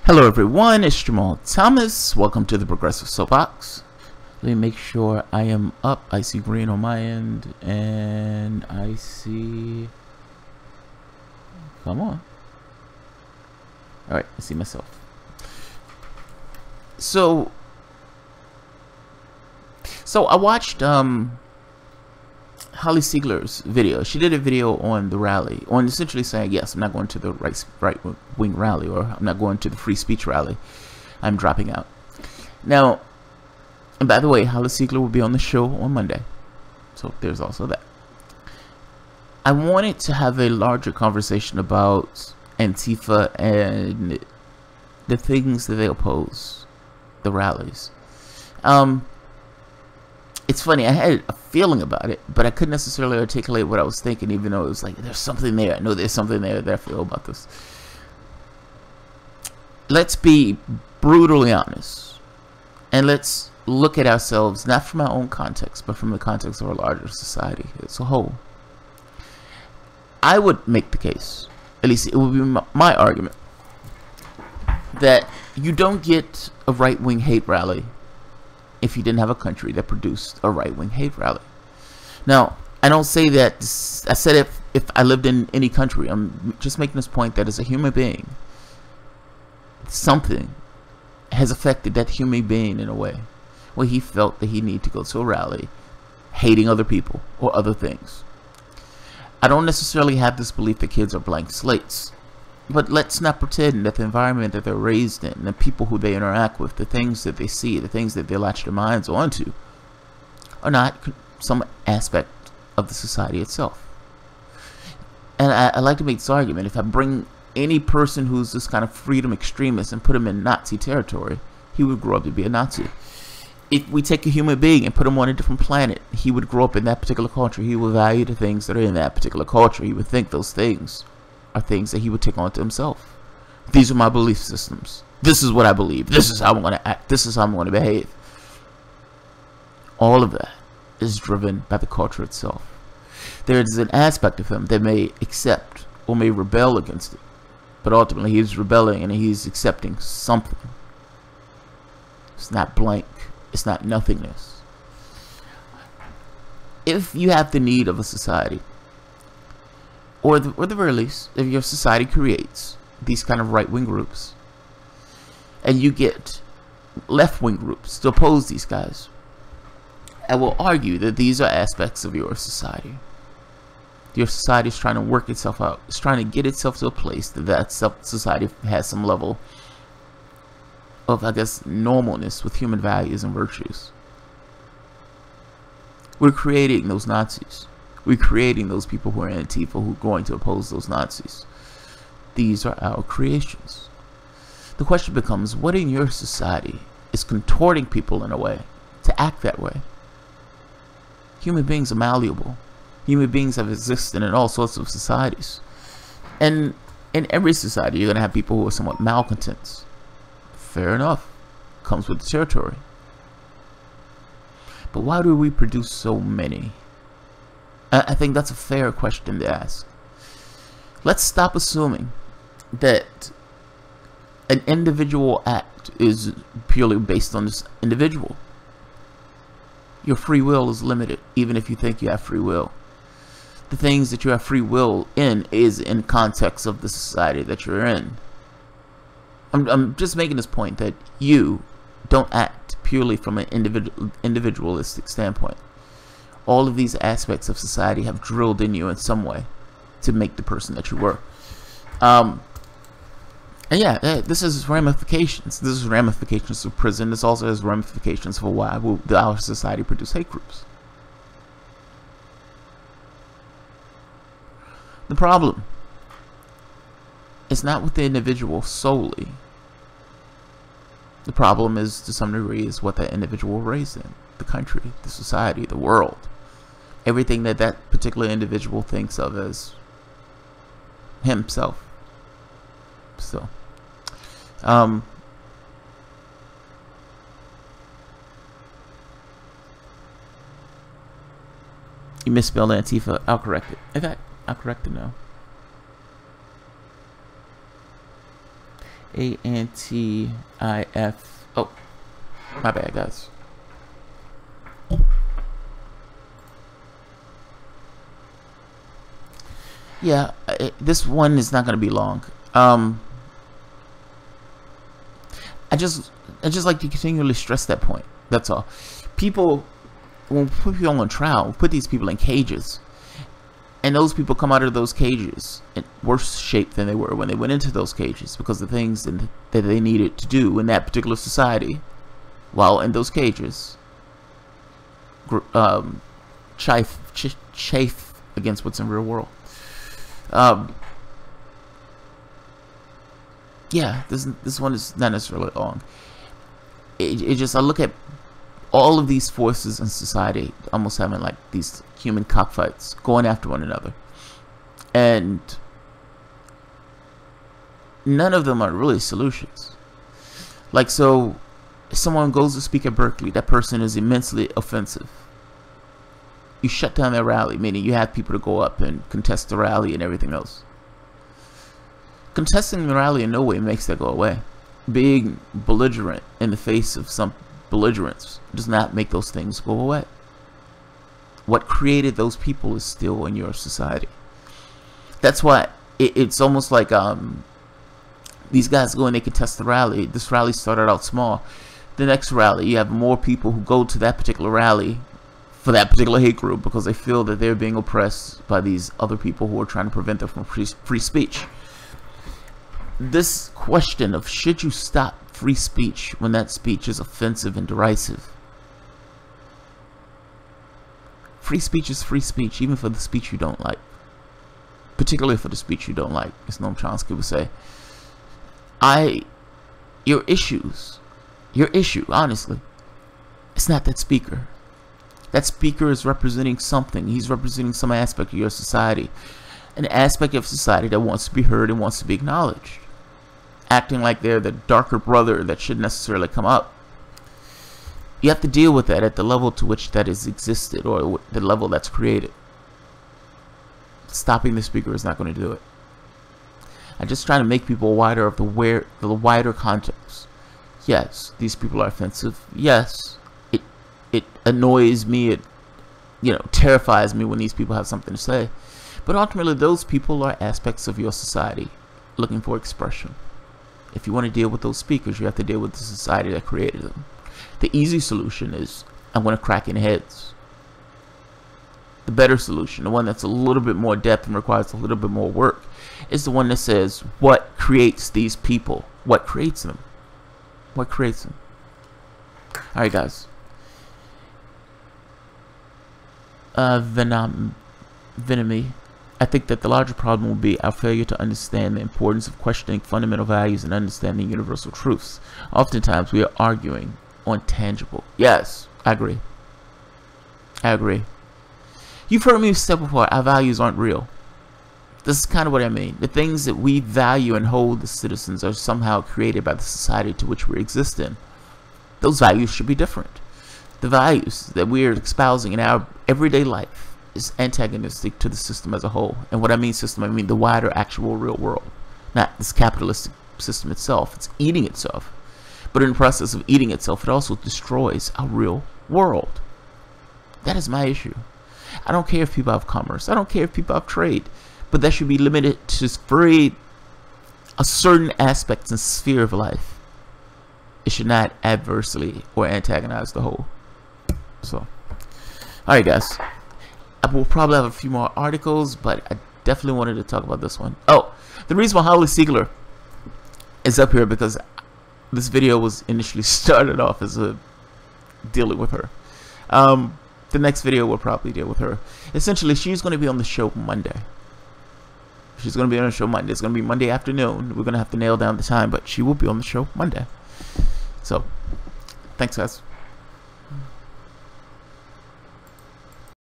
Hello everyone, it's Jamal Thomas. Welcome to the Progressive Soapbox. Let me make sure I am up. I see green on my end, and I see... Come on. Alright, I see myself. So I watched Holly Siegler's video. She did a video on the rally, on essentially saying, yes, I'm not going to the right-wing rally, or I'm not going to the free speech rally. I'm dropping out. Now, and by the way, Holly Siegler will be on the show on Monday. So there's also that. I wanted to have a larger conversation about Antifa and the things that they oppose, the rallies. It's funny, I had a feeling about it, but I couldn't necessarily articulate what I was thinking, even though it was like, there's something there. I know there's something there that I feel about this. Let's be brutally honest, and let's look at ourselves, not from our own context, but from the context of our larger society as a whole. I would make the case, at least it would be my argument, that you don't get a right-wing hate rally if you didn't have a country that produced a right-wing hate rally. Now, I don't say that, I said if I lived in any country. I'm just making this point that as a human being, something has affected that human being in a way where he felt that he needed to go to a rally hating other people or other things. I don't necessarily have this belief that kids are blank slates. But let's not pretend that the environment that they're raised in, the people who they interact with, the things that they see, the things that they latch their minds onto, are not some aspect of the society itself. And I like to make this argument. If I bring any person who's this kind of freedom extremist and put him in Nazi territory, he would grow up to be a Nazi. If we take a human being and put him on a different planet, he would grow up in that particular culture. He would value the things that are in that particular culture. He would think those things are things that he would take on to himself. These are my belief systems. This is what I believe. This is how I'm going to act. This is how I'm going to behave. All of that is driven by the culture itself. There is an aspect of him that may accept or may rebel against it, but ultimately he's rebelling and he's accepting something. It's not blank. It's not nothingness. If you have the need of a society, or the very least, if your society creates these kind of right-wing groups, and you get left-wing groups to oppose these guys, I will argue that these are aspects of your society. Your society is trying to work itself out. It's trying to get itself to a place that society has some level of, I guess, normalness with human values and virtues. We're creating those Nazis. We're creating those people who are ANTIFA, who are going to oppose those Nazis. These are our creations. The question becomes, what in your society is contorting people in a way to act that way? Human beings are malleable. Human beings have existed in all sorts of societies. And in every society, you're going to have people who are somewhat malcontents. Fair enough. Comes with the territory. But why do we produce so many? I think that's a fair question to ask. Let's stop assuming that an individual act is purely based on this individual. Your free will is limited, even if you think you have free will. The things that you have free will in is in context of the society that you're in. I'm just making this point that you don't act purely from an individualistic standpoint. All of these aspects of society have drilled in you in some way to make the person that you were. And yeah, this has ramifications. This is ramifications of prison. This also has ramifications for why our society produce hate groups. The problem is not with the individual solely. The problem is, to some degree, is what that individual raised in. The country, the society, the world. Everything that that particular individual thinks of as himself. So, you misspelled Antifa. I'll correct it. In fact, I'll correct it now. ANTIF. Oh, my bad, guys. Yeah, this one is not going to be long. I just like to continually stress that point. That's all. People, when we put people on trial, we put these people in cages, and those people come out of those cages in worse shape than they were when they went into those cages, because the things that they needed to do in that particular society while in those cages chafe against what's in the real world. Yeah, this one is not necessarily long. It just, I look at all of these forces in society almost having like these human cockfights, going after one another, and none of them are really solutions. Like, so if someone goes to speak at Berkeley, that person is immensely offensive. You shut down their rally, meaning you have people to go up and contest the rally and everything else. Contesting the rally in no way makes that go away. Being belligerent in the face of some belligerence does not make those things go away. What created those people is still in your society. That's why it's almost like these guys go and they contest the rally. This rally started out small. The next rally, you have more people who go to that particular rally for that particular hate group because they feel that they're being oppressed by these other people who are trying to prevent them from free speech. This question of should you stop free speech when that speech is offensive and derisive. Free speech is free speech, even for the speech you don't like. Particularly for the speech you don't like, as Noam Chomsky would say. Your issue, honestly, it's not that speaker. That speaker is representing something. He's representing some aspect of your society. An aspect of society that wants to be heard and wants to be acknowledged. Acting like they're the darker brother that shouldn't necessarily come up. You have to deal with that at the level to which that has existed, or the level that's created. Stopping the speaker is not going to do it. I'm just trying to make people aware of the wider context. Yes, these people are offensive. Yes, it annoys me. It, terrifies me when these people have something to say. But ultimately, those people are aspects of your society looking for expression. If you want to deal with those speakers, you have to deal with the society that created them. The easy solution is, I'm going to crack in heads. The better solution, the one that's a little bit more depth and requires a little bit more work, is the one that says, what creates these people? What creates them? What creates them? Alright, guys. Venomy. I think that the larger problem will be our failure to understand the importance of questioning fundamental values and understanding universal truths. Oftentimes we are arguing on tangible. Yes, I agree. I agree. You've heard me say before, our values aren't real. This is kind of what I mean. The things that we value and hold as citizens are somehow created by the society to which we exist in. Those values should be different. The values that we are espousing in our everyday life is antagonistic to the system as a whole. And what I mean system, I mean the wider actual real world. Not this capitalistic system itself. It's eating itself. But in the process of eating itself, it also destroys our real world. That is my issue. I don't care if people have commerce. I don't care if people have trade. But that should be limited to a certain aspect and sphere of life. It should not adversely or antagonize the whole. So, alright guys. I will probably have a few more articles, but I definitely wanted to talk about this one. Oh, the reason why Holly Siegler is up here because this video was initially started off as dealing with her. The next video will probably deal with her. Essentially, she's going to be on the show Monday. She's going to be on the show Monday. It's going to be Monday afternoon. We're going to have to nail down the time, but she will be on the show Monday. So, thanks guys.